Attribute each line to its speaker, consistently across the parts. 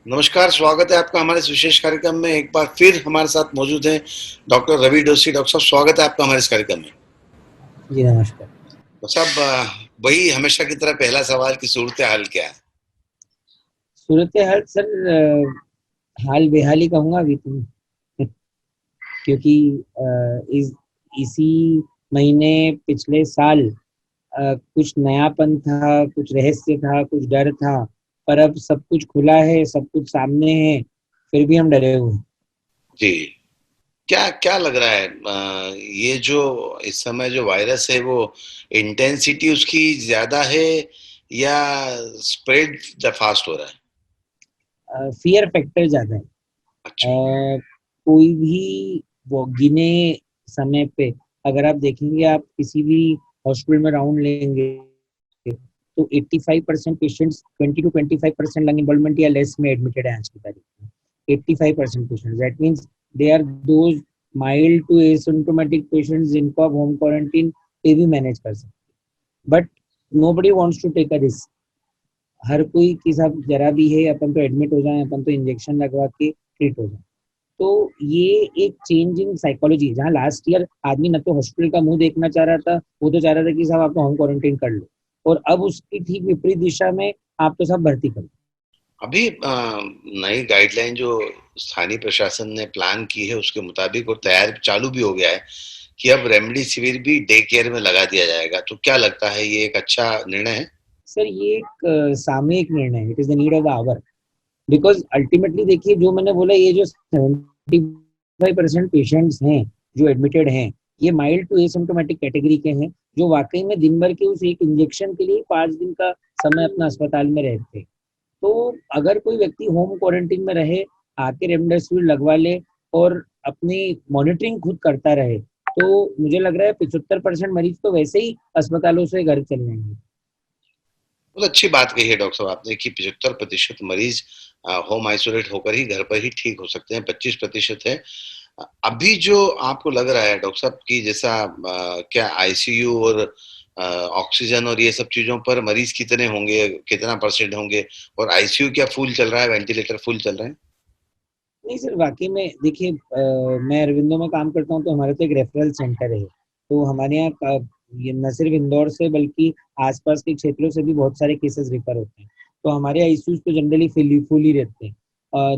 Speaker 1: नमस्कार, स्वागत है आपका हमारे इस विशेष कार्यक्रम में। एक बार फिर हमारे साथ मौजूद हैं डॉक्टर रवि डोसी। डॉक्टर साहब, स्वागत है आपका हमारे इस कार्यक्रम में।
Speaker 2: जी नमस्कार।
Speaker 1: डॉक्टर साहब, वही हमेशा की तरह पहला सवाल कि सूरत हाल क्या है?
Speaker 2: सूरत हाल सर, हाल बेहाल ही कहूँगा अभी तो। क्योंकि इसी महीने पिछले साल कुछ नयापन था, कुछ रहस्य था, कुछ डर था, पर अब सब कुछ खुला है, सब कुछ सामने है, फिर भी हम डरे हुए हैं।
Speaker 1: जी, क्या क्या लग रहा है? ये जो इस समय जो वायरस है वो इंटेंसिटी उसकी ज्यादा है या स्प्रेड फास्ट हो रहा है?
Speaker 2: फियर फैक्टर ज्यादा है।
Speaker 1: अच्छा।
Speaker 2: कोई भी वो गिने समय पे, अगर आप देखेंगे, आप किसी भी हॉस्पिटल में राउंड लेंगे तो 85% पेशेंट्स 20 to 25% लंग इन्वॉल्वमेंट या लेस में एडमिटेड है आज की तारीख में। 85% patients, that means they are those mild to asymptomatic patients जिनको आप होम क्वारंटीन पे भी मैनेज कर सकते हैं। But nobody wants to take a risk. हर कोई के साथ जरा भी है अपन तो एडमिट हो जाए, अपन तो इंजेक्शन लगवा के ट्रीट हो जाए। तो ये एक चेंज इन साइकोलॉजी, जहाँ लास्ट ईयर आदमी न तो हॉस्पिटल का मुंह देखना चाह रहा था, वो तो चाह रहा था कि साहब आप तो होम क्वारंटाइन कर लो, और अब उसकी ठीक विपरीत दिशा में आप तो सब भर्ती कर लो।
Speaker 1: अभी नई गाइडलाइन जो स्थानीय प्रशासन ने प्लान की है उसके मुताबिक और तैयार चालू भी हो गया है कि अब रेमडेसिविर भी डे केयर में लगा दिया जाएगा। तो क्या लगता है, ये एक अच्छा निर्णय है?
Speaker 2: सर ये एक सामयिक निर्णय है, it is the need of the hour. Because ultimately देखिए, जो मैंने बोला, ये जो 75% पेशेंट्स हैं जो एडमिटेड हैं, ये माइल्ड टू एसिम्प्टोमेटिक कैटेगरी के हैं, जो वाकई में दिन भर के उस एक इंजेक्शन के लिए 5 दिन का समय अपना अस्पताल में रहते हैं। तो अगर कोई व्यक्ति होम क्वारंटीन में रहे, आके रेमडेसिविर लगवा ले और अपनी मॉनिटरिंग खुद करता रहे, तो मुझे लग रहा है 75% मरीज तो वैसे ही अस्पतालों से घर चले जाएंगे।
Speaker 1: बहुत अच्छी बात कही है डॉक्टर साहब आपने कि 75% मरीज होम आइसोलेट होकर ही घर पर ही ठीक हो सकते हैं, 25% है। अभी जो आपको लग रहा है डॉक्टर साहब कि जैसा क्या आईसीयू और ऑक्सीजन और ये सब चीजों पर मरीज कितने होंगे, कितना परसेंट होंगे? और आईसीयू क्या फुल चल रहा है, वेंटिलेटर फुल चल रहे हैं?
Speaker 2: नहीं सर, वाकई में देखिए, मैं अरविंदो में काम करता हूँ, तो हमारा तो एक रेफरल सेंटर है। तो हमारे यहाँ ये न सिर्फ इंदौर से बल्कि आसपास के क्षेत्रों से भी बहुत सारे केसेस रिफर होते हैं। तो हमारे आईसीयूज तो जनरली फुल ही रहते हैं।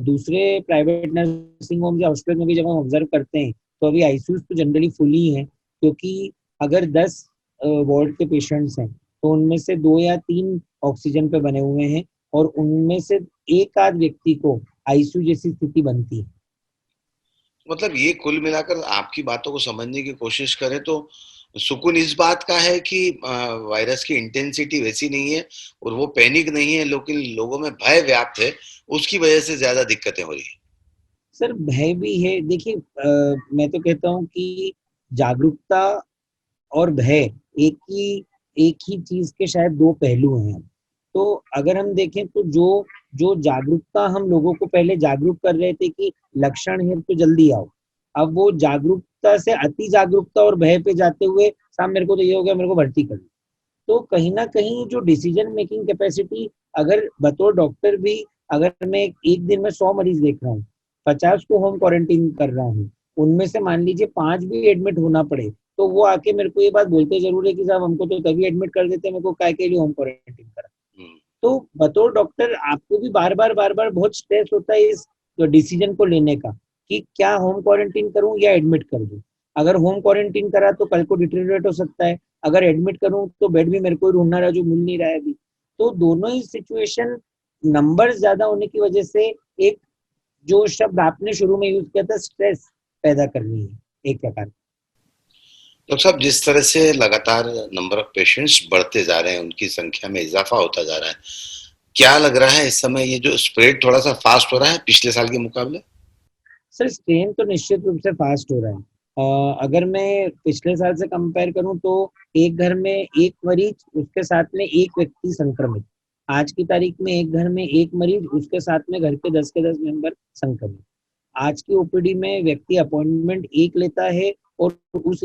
Speaker 2: दूसरे प्राइवेट नर्सिंग होम या हॉस्पिटल में भी जब हम ऑब्जर्व करते हैं, तो अभी आईसीयूज तो जनरली फुल ही हैं। क्योंकि अगर 10 वार्ड के पेशेंट्स हैं, तो उनमें से 2 या 3 ऑक्सीजन पे बने हुए हैं, और उनमें से एक आध व्यक्ति को आईसीयू जैसी स्थिति बनती है।
Speaker 1: मतलब ये कुल मिलाकर आपकी बातों को समझने की कोशिश करें तो सुकून इस बात का है कि वायरस की इंटेंसिटी वैसी नहीं है और वो पैनिक नहीं है, लेकिन लोगों में भय व्याप्त है, उसकी वजह से ज्यादा दिक्कतें हो रही है।
Speaker 2: सर भय भी है, देखिए, मैं तो कहता हूँ कि जागरूकता और भय एक ही चीज के शायद दो पहलू हैं। तो अगर हम देखें तो जो जो जागरूकता हम लोगों को पहले जागरूक कर रहे थे कि लक्षण है तो जल्दी आओ, अब वो जागरूकता से अति जागरूकता और भय पे जाते हुए, साहब मेरे को तो ये हो गया, मेरे को भर्ती कर लो। तो कहीं ना कहीं जो डिसीजन मेकिंग कैपेसिटी, अगर बतौर डॉक्टर भी, अगर मैं एक दिन में 100 मरीज देख रहा हूँ, 50 को होम क्वारंटीन कर रहा हूँ, उनमें से मान लीजिए 5 भी एडमिट होना पड़े, तो वो आके मेरे को ये बात बोलते जरूर है कि साहब हमको तो तभी एडमिट कर देते, मेरे को काय के लिए होम क्वारंटीन करा।
Speaker 1: हम्म।
Speaker 2: तो बतौर डॉक्टर आपको भी बार बार बहुत स्ट्रेस होता है इस डिसीजन को लेने का, कि क्या होम क्वारंटीन करूं या एडमिट कर दूं। अगर होम क्वारंटीन करा तो कल को डिटेरियोरेट हो सकता है, अगर एडमिट करूं तो बेड भी मेरे को ढूंढना रहा जो मिल नहीं रहा है अभी। तो दोनों ही सिचुएशन, नंबर ज्यादा होने की वजह से, एक जो शब्द आपने शुरू में यूज किया था, स्ट्रेस पैदा करनी है एक प्रकार की।
Speaker 1: डॉक्टर साहब, जिस तरह से लगातार नंबर ऑफ पेशेंट्स बढ़ते जा रहे हैं, उनकी संख्या में इजाफा होता जा रहा है, क्या लग रहा है इस समय ये जो स्प्रेड थोड़ा सा फास्ट हो रहा है पिछले साल के मुकाबले?
Speaker 2: सर स्ट्रेन तो निश्चित रूप से फास्ट हो रहा है। अगर मैं पिछले साल से कंपेयर करूं तो एक घर में एक मरीज, उसके साथ में एक व्यक्ति संक्रमित। आज की तारीख में एक घर में एक मरीज, उसके साथ में घर के 10 के 10 मेंबर संक्रमित। आज की ओपीडी में व्यक्ति अपॉइंटमेंट एक लेता है, और उस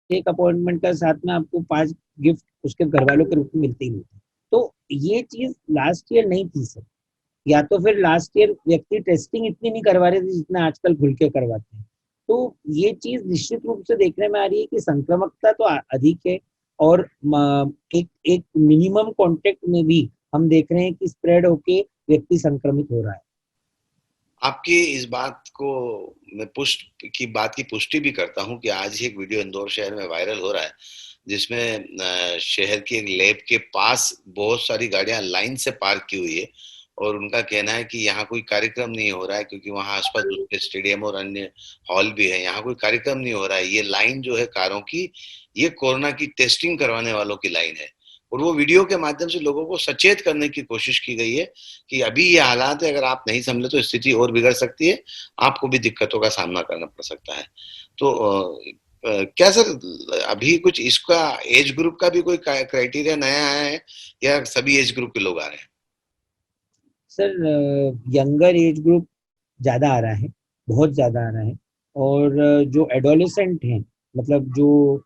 Speaker 2: एक अपॉइंटमेंट का साथ में आपको 5 गिफ्ट उसके घर वालों के रूप में मिलते ही मिलते हैं। तो ये चीज लास्ट ईयर नहीं थी सर। या तो फिर लास्ट ईयर व्यक्ति टेस्टिंग इतनी नहीं करवा रहे थे जितना आजकल खुल के करवाते हैं। तो ये चीज निश्चित रूप से देखने में आ रही है कि संक्रामकता तो अधिक है, और एक एक मिनिमम कांटेक्ट में भी हम देख रहे हैं कि स्प्रेड होके व्यक्ति संक्रमित हो रहा है।
Speaker 1: आपकी इस बात को मैं बात की पुष्टि भी करता हूं कि आज ही एक वीडियो इंदौर शहर में वायरल हो रहा है, जिसमें शहर की एक लैब के पास बहुत सारी गाड़ियां लाइन से पार्क की हुई है और उनका कहना है कि यहाँ कोई कार्यक्रम नहीं हो रहा है, क्योंकि वहां आसपास दूसरे स्टेडियम और अन्य हॉल भी है, यहाँ कोई कार्यक्रम नहीं हो रहा है। ये लाइन जो है कारों की, ये कोरोना की टेस्टिंग करवाने वालों की लाइन है। और वो वीडियो के माध्यम से लोगों को सचेत करने की कोशिश की गई है कि अभी ये हालात है, अगर आप नहीं संभले तो स्थिति और बिगड़ सकती है, आपको भी दिक्कतों का सामना करना पड़ सकता है। तो क्या सर अभी कुछ इसका एज ग्रुप का भी कोई क्राइटेरिया नया आया है या सभी एज ग्रुप के लोग आ रहे हैं?
Speaker 2: सर यंगर एज ग्रुप ज्यादा आ रहा है, बहुत ज्यादा आ रहा है। और जो एडोलेसेंट हैं, मतलब जो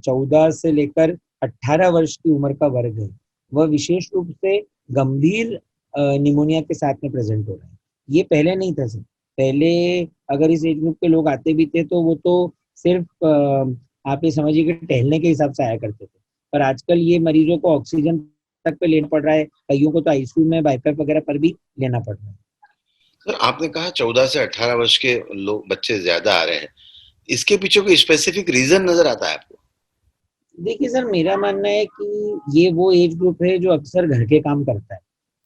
Speaker 2: 14 से लेकर 18 वर्ष की उम्र का वर्ग है, वह विशेष रूप से गंभीर निमोनिया के साथ में प्रेजेंट हो रहा है। ये पहले नहीं था सर। पहले अगर इस एज ग्रुप के लोग आते भी थे तो वो तो सिर्फ आप ये समझिए कि टहलने के हिसाब से आया करते थे। पर आजकल ये मरीजों को ऑक्सीजन तक पे लेना पड़ रहा है, कईयों को तो आईसीयू में बाईपैप वगैरह पर भी लेना पड़ रहा है।
Speaker 1: सर आपने कहा 14 से 18 वर्ष के लोग बच्चे ज्यादा आ रहे हैं, इसके पीछे कोई स्पेसिफिक रीजन नजर आता है आपको?
Speaker 2: देखिए सर, मेरा मानना है कि ये वो एज ग्रुप है जो अक्सर घर के काम करता है।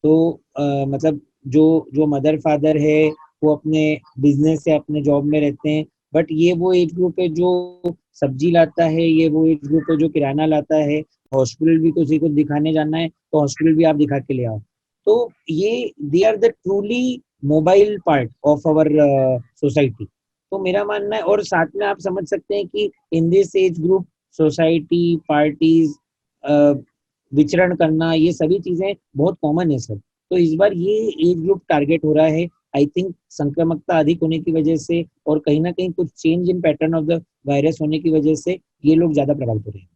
Speaker 2: तो मतलब जो जो मदर फादर है वो अपने बिजनेस या अपने जॉब में रहते हैं, बट ये वो एज ग्रुप है जो सब्जी लाता है, ये वो एज ग्रुप है जो किराना लाता है। हॉस्पिटल भी किसी को दिखाने जाना है तो हॉस्पिटल भी आप दिखा के ले आओ। तो ये they are the truly mobile part of our society. तो मेरा मानना है, और साथ में आप समझ सकते हैं कि in this age group society, parties, विचरण करना, ये सभी चीजें बहुत कॉमन है सर। तो इस बार ये एज ग्रुप टारगेट हो रहा है, आई थिंक संक्रामकता अधिक होने की वजह से और कहीं ना कहीं कुछ change in pattern of the virus होने की वजह से ये लोग ज्यादा प्रभावित हो रहे हैं।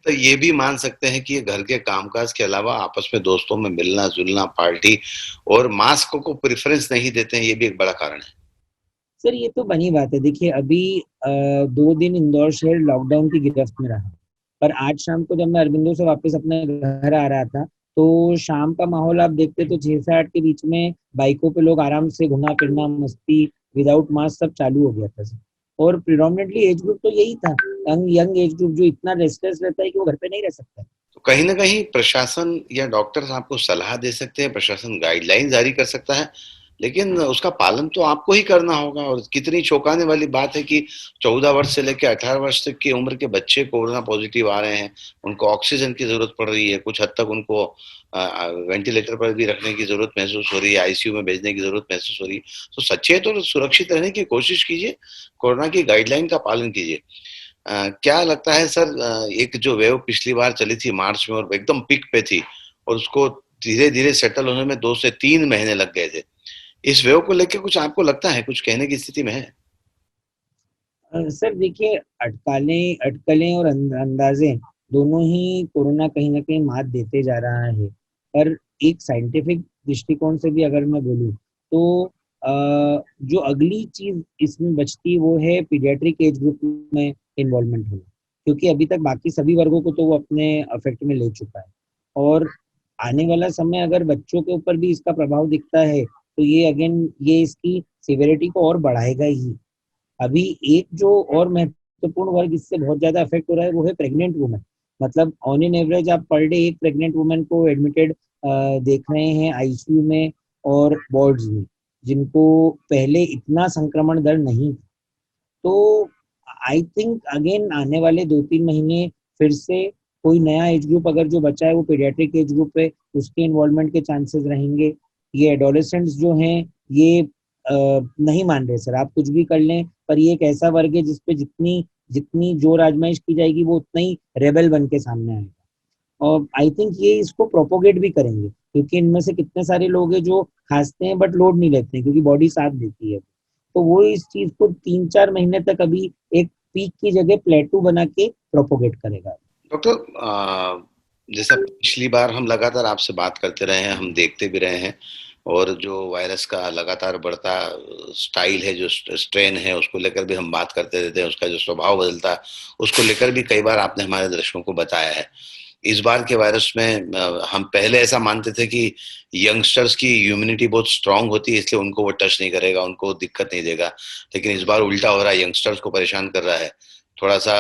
Speaker 1: तो ये भी मान सकते हैं कि ये घर के कामकाज के अलावा आपस में दोस्तों में मिलना जुलना, पार्टी और मास्क को प्रेफरेंस नहीं देते हैं, ये भी एक बड़ा कारण है।
Speaker 2: सर ये तो बनी बात है। देखिए अभी 2 दिन इंदौर शहर लॉकडाउन की गिरफ्त में रहा, पर आज शाम को जब मैं अरबिंदो से वापस अपने घर आ रहा था तो शाम का माहौल आप देखते तो 6 से 8 के बीच में बाइकों पे लोग आराम से घुमा फिरना, मस्ती, विदाउट मास्क सब चालू हो गया था सर। और प्रिडोमिनेटली एज ग्रुप तो यही था, यंग यंग एज ग्रुप जो इतना रेस्टलेस रहता है कि वो घर पे नहीं रह सकता।
Speaker 1: तो कहीं ना कहीं प्रशासन या डॉक्टर्स आपको सलाह दे सकते हैं, प्रशासन गाइडलाइन जारी कर सकता है, लेकिन उसका पालन तो आपको ही करना होगा। और कितनी चौंकाने वाली बात है कि 14 वर्ष से लेकर 18 वर्ष तक की उम्र के बच्चे कोरोना पॉजिटिव आ रहे हैं, उनको ऑक्सीजन की जरूरत पड़ रही है, कुछ हद तक उनको वेंटिलेटर पर भी रखने की जरूरत महसूस हो रही है, आईसीयू में भेजने की जरूरत महसूस हो रही है। तो सचेत और सुरक्षित रहने की कोशिश कीजिए, कोरोना की गाइडलाइन का पालन कीजिए। क्या लगता है सर, एक जो वेव पिछली बार चली थी मार्च में और एकदम पीक पे थी, और उसको धीरे धीरे सेटल होने में 2 से 3 महीने लग गए थे, इस वेव को लेकर कुछ आपको लगता है, कुछ कहने की स्थिति में है?
Speaker 2: सर देखिए, अटकलें अटकलें और अंदाजे दोनों ही कोरोना कहीं ना कहीं मात देते जा रहा है। पर एक साइंटिफिक दृष्टिकोण से भी अगर मैं बोलूँ तो जो अगली चीज इसमें बचती वो है पीडियाट्रिक एज ग्रुप में इन्वॉल्वमेंट होना, क्योंकि अभी तक बाकी सभी वर्गों को तो वो अपने अफेक्ट में ले चुका है। और आने वाला समय अगर बच्चों के ऊपर भी इसका प्रभाव दिखता है तो ये अगेन ये इसकी सिवियरिटी को और बढ़ाएगा ही। अभी एक जो और महत्वपूर्ण वर्ग इससे बहुत ज्यादा अफेक्ट हो रहा है वो है प्रेग्नेंट वुमेन। मतलब ऑन इन एवरेज आप पर डे एक प्रेग्नेंट वुमेन को एडमिटेड देख रहे हैं आईसीयू में और वार्ड्स में, जिनको पहले इतना संक्रमण दर नहीं था। तो आई थिंक अगेन आने वाले 2-3 महीने फिर से कोई नया एज ग्रुप अगर जो बचा है वो पीडियाट्रिक एज ग्रुप है, उसके इन्वॉल्वमेंट के चांसेस रहेंगे। ये एडोलेसेंट्स जो हैं ये नहीं मान रहे सर, आप कुछ भी कर लें, पर ये एक ऐसा वर्ग है जिसपे जितनी जितनी जोर आजमाइश की जाएगी वो उतना ही रेबल बन के सामने आएगा। और आई थिंक ये इसको प्रोपोगेट भी करेंगे, क्योंकि इनमें से कितने सारे लोग हैं जो खांसते हैं बट लोड नहीं लेते हैं क्योंकि बॉडी साथ देती है। तो वो इस चीज को 3-4 महीने तक अभी एक पीक की जगह प्लेटू बना के प्रोपोगेट करेगा।
Speaker 1: डॉक्टर, जैसा पिछली बार हम लगातार आपसे बात करते रहे हैं, हम देखते भी रहे हैं, और जो वायरस का लगातार बढ़ता स्टाइल है, जो स्ट्रेन है, उसको लेकर भी हम बात करते रहते हैं, उसका जो स्वभाव बदलता है, उसको लेकर भी कई बार आपने हमारे दर्शकों को बताया है। इस बार के वायरस में हम पहले ऐसा मानते थे कि यंगस्टर्स की इम्यूनिटी बहुत स्ट्रांग होती है, इसलिए उनको वो टच नहीं करेगा, उनको दिक्कत नहीं देगा। लेकिन इस बार उल्टा हो रहा है, यंगस्टर्स को परेशान कर रहा है, थोड़ा सा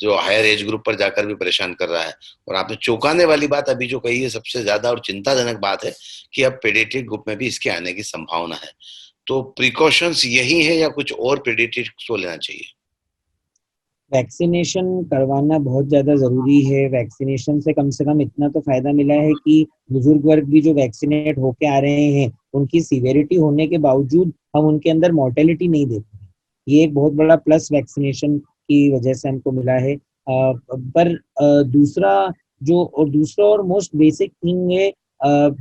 Speaker 1: जो हायर एज ग्रुप पर जाकर भी परेशान कर रहा है। और आपने चौंकाने वाली बात अभी जो कही है, सबसे ज्यादा और चिंताजनक बात है कि अब पेडियाट्रिक ग्रुप में भी इसके आने की संभावना है। तो प्रिकॉशंस यही है या कुछ और पेडियाट्रिक्स को लेना चाहिए?
Speaker 2: वैक्सीनेशन करवाना बहुत ज्यादा जरूरी है। वैक्सीनेशन से कम इतना तो फायदा मिला है कि बुजुर्ग वर्ग भी जो वैक्सीनेट होके आ रहे हैं, उनकी सीवियरिटी होने के बावजूद हम उनके अंदर मॉर्टेलिटी नहीं देखते हैं। ये एक बहुत बड़ा प्लस वैक्सीनेशन की वजह से हमको मिला है। पर दूसरा और मोस्ट बेसिक थिंग है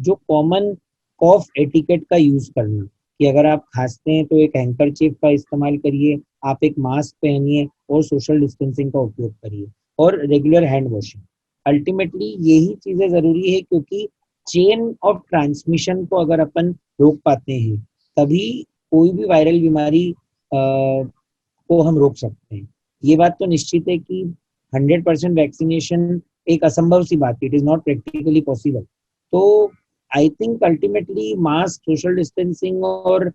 Speaker 2: जो कॉमन कॉफ एटिकेट का यूज करना, कि अगर आप खांसते हैं तो एक हैंकरचीफ का इस्तेमाल करिए, आप एक मास्क पहनिए और सोशल डिस्टेंसिंग का उपयोग करिए और रेगुलर हैंड वॉशिंग। अल्टीमेटली यही चीजें जरूरी है, क्योंकि चेन ऑफ ट्रांसमिशन को अगर अपन रोक पाते हैं तभी कोई भी वायरल बीमारी को हम रोक सकते हैं। ये बात तो निश्चित है कि 100% वैक्सीनेशन एक असंभव सी बात है, it is not practically possible. तो I think ultimately mask, social distancing और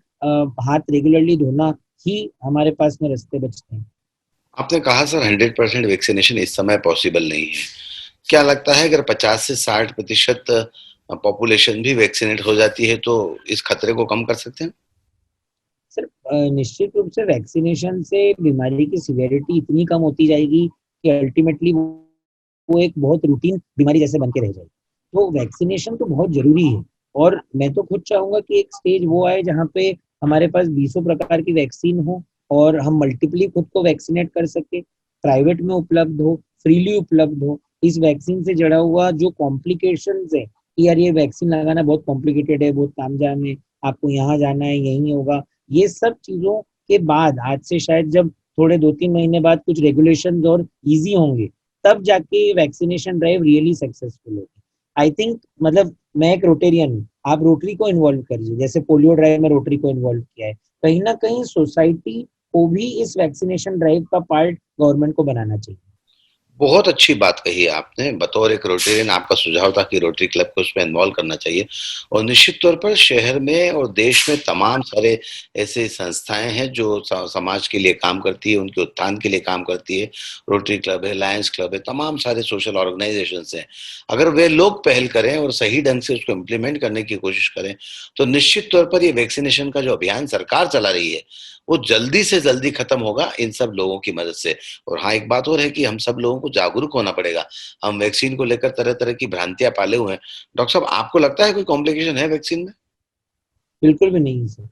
Speaker 2: हाथ रेगुलरली धोना ही हमारे पास में रास्ते बचते हैं।
Speaker 1: आपने कहा सर 100% वैक्सीनेशन इस समय पॉसिबल नहीं है। क्या लगता है अगर 50 से 60% पॉपुलेशन भी वैक्सीनेट हो जाती है तो इस खतरे को कम कर सकते हैं?
Speaker 2: सर निश्चित रूप से वैक्सीनेशन से बीमारी की सिवियरिटी इतनी कम होती जाएगी कि अल्टीमेटली वो एक बहुत रूटीन बीमारी जैसे बन के रह जाएगी। तो वैक्सीनेशन तो बहुत जरूरी है। और मैं तो खुद चाहूंगा कि एक स्टेज वो आए जहाँ पे हमारे पास 20 प्रकार की वैक्सीन हो और हम मल्टीपली खुद को वैक्सीनेट कर सके, प्राइवेट में उपलब्ध हो, फ्रीली उपलब्ध हो। इस वैक्सीन से जुड़ा हुआ जो कॉम्प्लिकेशंस है कि यार ये वैक्सीन लगाना बहुत कॉम्प्लिकेटेड है, बहुत तामझाम है, आपको यहाँ जाना है, यही होगा, ये सब चीजों के बाद आज से शायद जब थोड़े 2-3 महीने बाद कुछ रेगुलेशन और इजी होंगे, तब जाके वैक्सीनेशन ड्राइव रियली सक्सेसफुल होगी। आई थिंक मतलब मैं एक रोटेरियन हूँ, आप रोटरी को इन्वॉल्व करिए, जैसे पोलियो ड्राइव में रोटरी को इन्वॉल्व किया है। कहीं ना कहीं सोसाइटी को भी इस वैक्सीनेशन ड्राइव का पार्ट गवर्नमेंट को बनाना चाहिए।
Speaker 1: बहुत अच्छी बात कही है आपने। बतौर एक रोटेरियन आपका सुझाव था कि रोटरी क्लब को उसमें इन्वॉल्व करना चाहिए। और निश्चित तौर पर शहर में और देश में तमाम सारे ऐसे संस्थाएं हैं जो समाज के लिए काम करती है, उनके उत्थान के लिए काम करती है। रोटरी क्लब है, लायंस क्लब है, तमाम सारे सोशल ऑर्गेनाइजेशंस हैं। अगर वे लोग पहल करें और सही ढंग से उसको इम्प्लीमेंट करने की कोशिश करें तो निश्चित तौर पर ये वैक्सीनेशन का जो अभियान सरकार चला रही है वो जल्दी से जल्दी खत्म होगा इन सब लोगों की मदद से। और हाँ, एक बात और है कि हम सब लोगों को जागरूक होना पड़ेगा। हम वैक्सीन को लेकर तरह-तरह की भ्रांतियाँ पाले हुए हैं। डॉक्टर साहब, आपको लगता है कोई कॉम्प्लिकेशन है वैक्सीन में?
Speaker 2: बिल्कुल भी नहीं सर।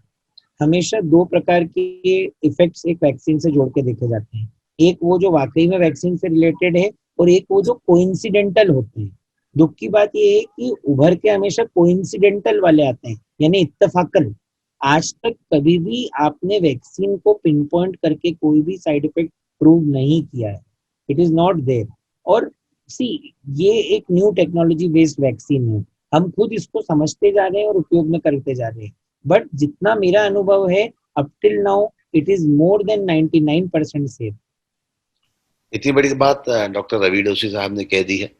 Speaker 2: हमेशा दो प्रकार के इफेक्ट्स एक वैक्सीन से जोड़ के देखे जाते हैं। एक वो जो वाकई में वैक्सीन से रिलेटेड है और एक वो जो कोइंसिडेंटल होते हैं। दुख की बात ये है कि उभर के हमेशा कोइंसिडेंटल वाले आते हैं, यानी इत्तेफाकन। आज तक कभी भी आपने वैक्सीन को पिन पॉइंट करके कोई भी साइड इफेक्ट प्रूव नहीं किया है, इट इज नॉट देयर। और सी, ये एक न्यू टेक्नोलॉजी बेस्ड वैक्सीन है, हम खुद इसको समझते जा रहे हैं और उपयोग में करते जा रहे हैं। बट जितना मेरा अनुभव है, up till now it is more than 99% safe.
Speaker 1: इतनी बड़ी बात डॉक्टर रवि डोसी साहब ने कह दी है।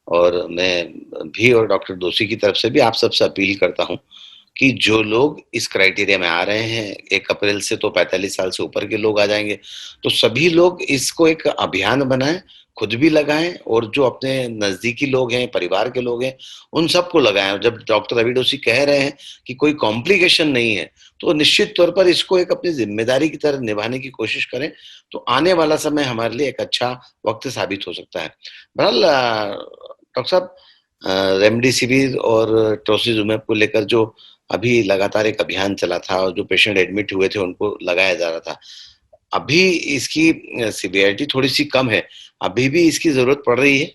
Speaker 1: और मैं भी और डॉक्टर डोसी की तरफ से भी आप सबसे अपील करता हूँ कि जो लोग इस क्राइटेरिया में आ रहे हैं, 1 अप्रैल से तो 45 साल से ऊपर के लोग आ जाएंगे, तो सभी लोग इसको एक अभियान बनाएं, खुद भी लगाएं और जो अपने नजदीकी लोग हैं, परिवार के लोग हैं, उन सबको लगाएं। जब डॉक्टर रवि डोसी कह रहे हैं कि कोई कॉम्प्लिकेशन नहीं है, तो निश्चित तौर पर इसको एक अपनी जिम्मेदारी की तरह निभाने की कोशिश करें, तो आने वाला समय हमारे लिए एक अच्छा वक्त साबित हो सकता है। बहरहाल डॉक्टर साहब, रेमडेसिविर और टोसिलजुमेब को लेकर जो अभी लगातार एक अभियान चला था और जो पेशेंट एडमिट हुए थे उनको लगाया जा रहा था, अभी इसकी सिवियरिटी थोड़ी सी कम है, अभी भी इसकी जरूरत पड़ रही है?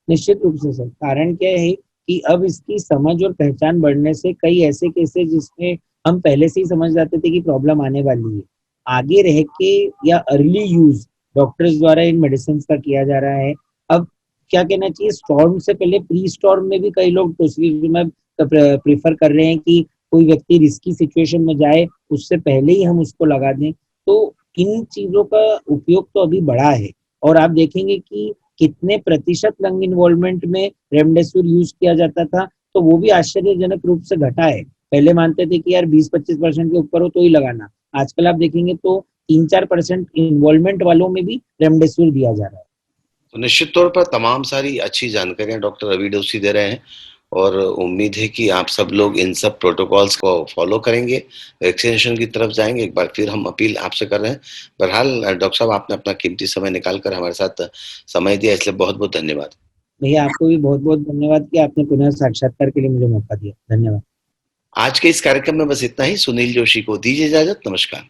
Speaker 2: निश्चित रूप से सर, कारण क्या है कि अब इसकी समझ और पहचान बढ़ने से कई ऐसे केसेस जिसमें हम पहले से ही समझ जाते थे कि प्रॉब्लम आने वाली है, आगे रह के या अर्ली यूज डॉक्टर्स द्वारा इन मेडिसिन का किया जा रहा है। अब क्या कहना चाहिए, स्टॉर्म से पहले प्री स्टॉर्म में भी कई लोग टोसिलिजुमेब प्रेफर कर रहे हैं कि कोई व्यक्ति रिस्की सिचुएशन में जाए उससे पहले ही हम उसको लगा दें। तो इन चीजों का उपयोग तो अभी बढ़ा है और आप देखेंगे कि कितने प्रतिशत लंग इन्वॉल्वमेंट में रेमडेसिविर यूज किया जाता था, तो वो भी आश्चर्यजनक रूप से घटा है। पहले मानते थे कि यार 20-25% के ऊपर हो तो ही लगाना, आजकल आप देखेंगे तो 3-4% इन्वॉल्वमेंट वालों में भी रेमडेसिविर दिया जा रहा है।
Speaker 1: तो निश्चित तौर पर तमाम सारी अच्छी जानकारियां डॉक्टर रवि डोसी दे रहे हैं और उम्मीद है कि आप सब लोग इन सब प्रोटोकॉल्स को फॉलो करेंगे, वैक्सीनेशन की तरफ जाएंगे। एक बार फिर हम अपील आपसे कर रहे हैं। बहरहाल डॉक्टर साहब, आपने अपना कीमती समय निकाल कर हमारे साथ समय दिया, इसलिए बहुत बहुत धन्यवाद।
Speaker 2: भैया आपको भी बहुत बहुत धन्यवाद कि आपने पुनः साक्षात्कार के लिए मुझे मौका दिया। धन्यवाद।
Speaker 1: आज के इस कार्यक्रम में बस इतना ही। सुनील जोशी को दीजिए इजाजत। नमस्कार।